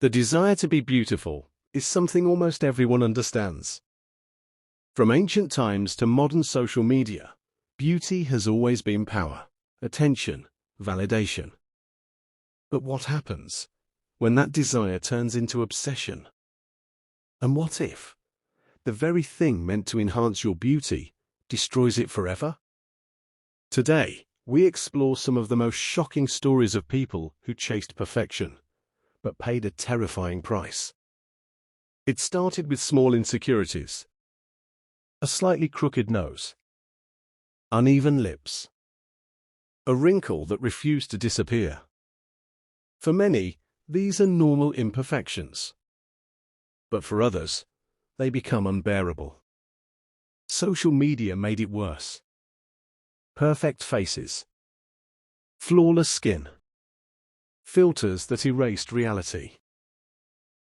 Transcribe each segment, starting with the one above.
The desire to be beautiful is something almost everyone understands. From ancient times to modern social media, beauty has always been power, attention, validation. But what happens when that desire turns into obsession? And what if the very thing meant to enhance your beauty destroys it forever? Today, we explore some of the most shocking stories of people who chased perfection, but paid a terrifying price. It started with small insecurities. A slightly crooked nose, uneven lips, a wrinkle that refused to disappear. For many, these are normal imperfections. But for others, they become unbearable. Social media made it worse. Perfect faces, flawless skin, filters that erased reality.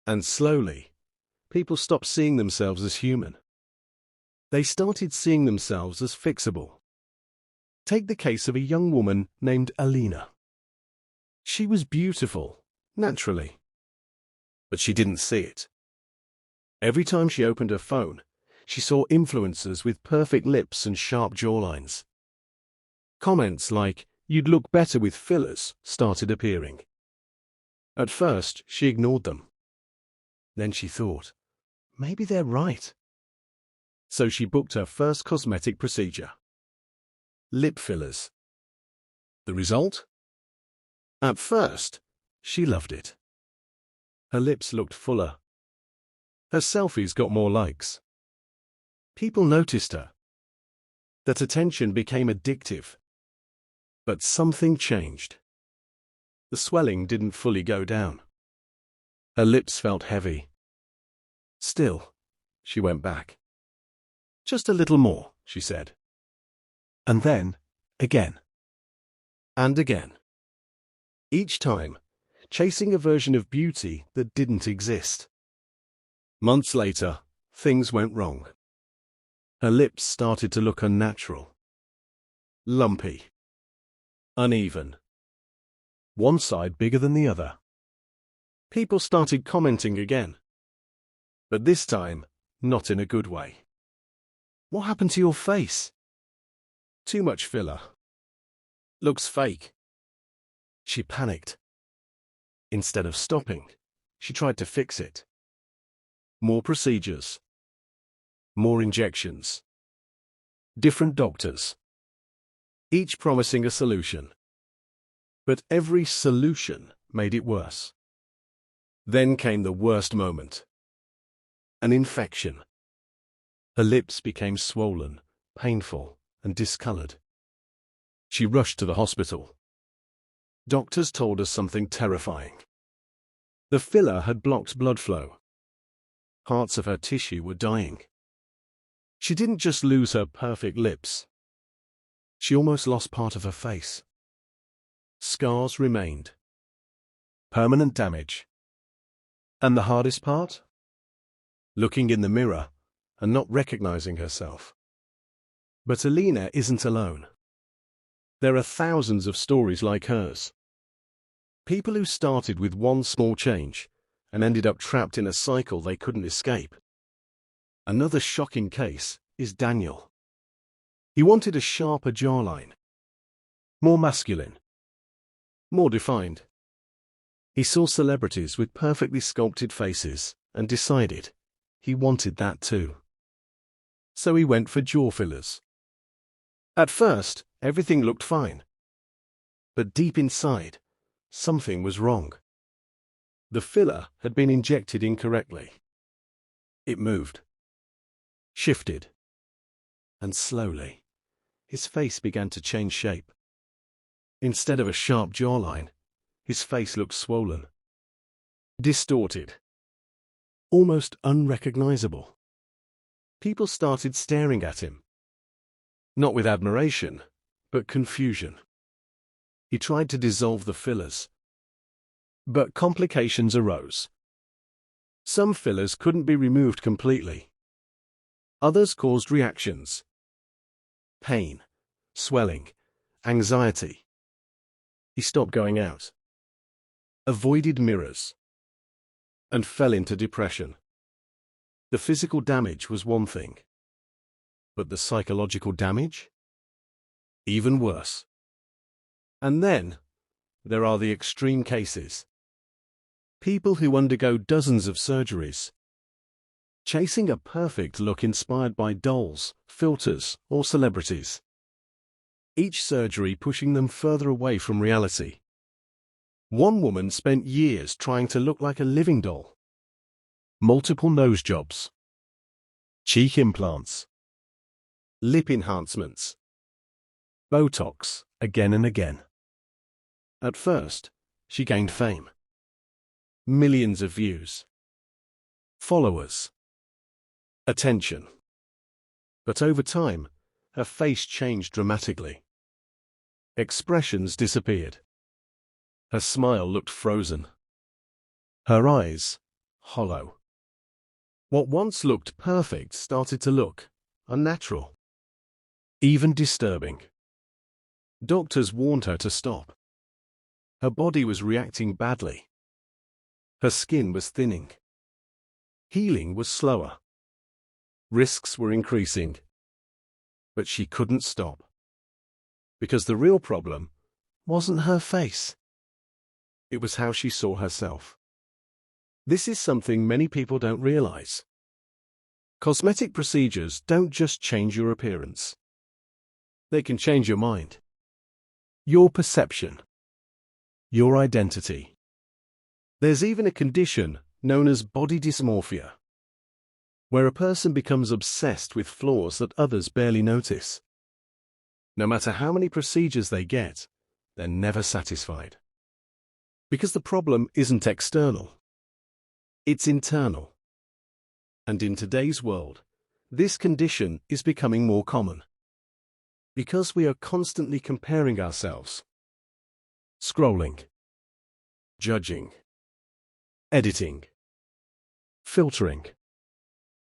And slowly, people stopped seeing themselves as human. They started seeing themselves as fixable. Take the case of a young woman named Alina. She was beautiful, naturally. But she didn't see it. Every time she opened her phone, she saw influencers with perfect lips and sharp jawlines. Comments like, "You'd look better with fillers," started appearing. At first, she ignored them. Then she thought, maybe they're right. So she booked her first cosmetic procedure. Lip fillers. The result? At first, she loved it. Her lips looked fuller. Her selfies got more likes. People noticed her. That attention became addictive. But something changed. The swelling didn't fully go down. Her lips felt heavy. Still, she went back. Just a little more, she said. And then, again. And again. Each time, chasing a version of beauty that didn't exist. Months later, things went wrong. Her lips started to look unnatural. Lumpy. Uneven. One side bigger than the other. People started commenting again. But this time, not in a good way. What happened to your face? Too much filler. Looks fake. She panicked. Instead of stopping, she tried to fix it. More procedures. More injections. Different doctors. Each promising a solution. But every solution made it worse. Then came the worst moment. An infection. Her lips became swollen, painful, and discolored. She rushed to the hospital. Doctors told us something terrifying. The filler had blocked blood flow. Parts of her tissue were dying. She didn't just lose her perfect lips. She almost lost part of her face. Scars remained. Permanent damage. And the hardest part? Looking in the mirror and not recognizing herself. But Alina isn't alone. There are thousands of stories like hers. People who started with one small change and ended up trapped in a cycle they couldn't escape. Another shocking case is Daniel. He wanted a sharper jawline. More masculine. More defined. He saw celebrities with perfectly sculpted faces and decided he wanted that too. So he went for jaw fillers. At first, everything looked fine. But deep inside, something was wrong. The filler had been injected incorrectly. It moved. Shifted. And slowly, his face began to change shape. Instead of a sharp jawline, his face looked swollen. Distorted. Almost unrecognizable. People started staring at him. Not with admiration, but confusion. He tried to dissolve the fillers. But complications arose. Some fillers couldn't be removed completely. Others caused reactions. Pain, swelling, anxiety. He stopped going out. Avoided mirrors. and fell into depression. The physical damage was one thing, but the psychological damage? Even worse. And then, there are the extreme cases. People who undergo dozens of surgeries, chasing a perfect look inspired by dolls, filters, or celebrities. Each surgery pushing them further away from reality. One woman spent years trying to look like a living doll. Multiple nose jobs, cheek implants, lip enhancements, Botox, again and again. At first, she gained fame. Millions of views, followers, attention. But over time, her face changed dramatically. Expressions disappeared. Her smile looked frozen. Her eyes, hollow. What once looked perfect started to look unnatural, even disturbing. Doctors warned her to stop. Her body was reacting badly. Her skin was thinning. Healing was slower. Risks were increasing. But she couldn't stop. Because the real problem wasn't her face. It was how she saw herself. This is something many people don't realize. Cosmetic procedures don't just change your appearance. They can change your mind, your perception, your identity. There's even a condition known as body dysmorphia, where a person becomes obsessed with flaws that others barely notice. No matter how many procedures they get, they're never satisfied. Because the problem isn't external, it's internal. And in today's world, this condition is becoming more common. Because we are constantly comparing ourselves, scrolling, judging, editing, filtering.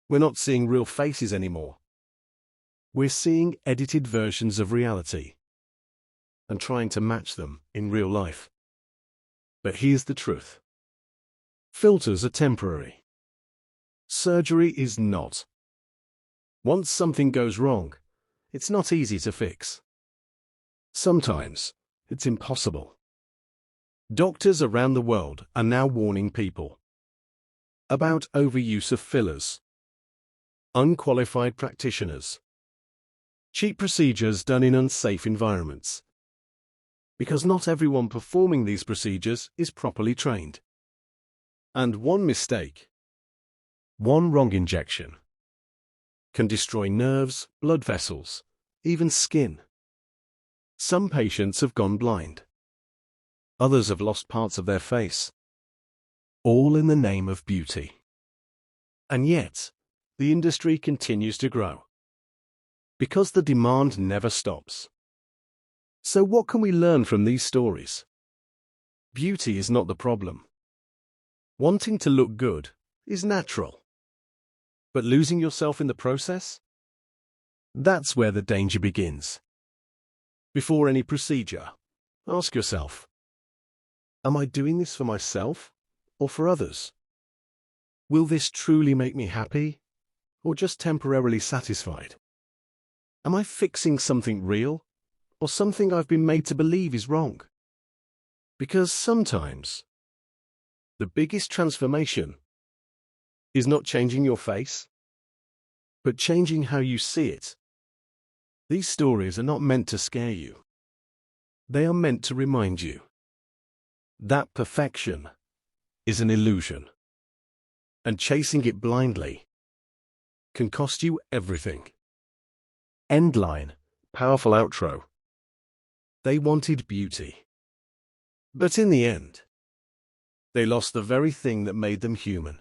We're not seeing real faces anymore. We're seeing edited versions of reality and trying to match them in real life. But here's the truth. Filters are temporary. Surgery is not. Once something goes wrong, it's not easy to fix. Sometimes, it's impossible. Doctors around the world are now warning people about overuse of fillers, unqualified practitioners, cheap procedures done in unsafe environments. Because not everyone performing these procedures is properly trained. And one mistake, one wrong injection, can destroy nerves, blood vessels, even skin. Some patients have gone blind. Others have lost parts of their face. All in the name of beauty. And yet, the industry continues to grow. Because the demand never stops. So what can we learn from these stories? Beauty is not the problem. Wanting to look good is natural. But losing yourself in the process? That's where the danger begins. Before any procedure, ask yourself, am I doing this for myself or for others? Will this truly make me happy or just temporarily satisfied? Am I fixing something real or something I've been made to believe is wrong? Because sometimes the biggest transformation is not changing your face, but changing how you see it. These stories are not meant to scare you. They are meant to remind you that perfection is an illusion, and chasing it blindly can cost you everything. End line, powerful outro. They wanted beauty. But in the end, they lost the very thing that made them human.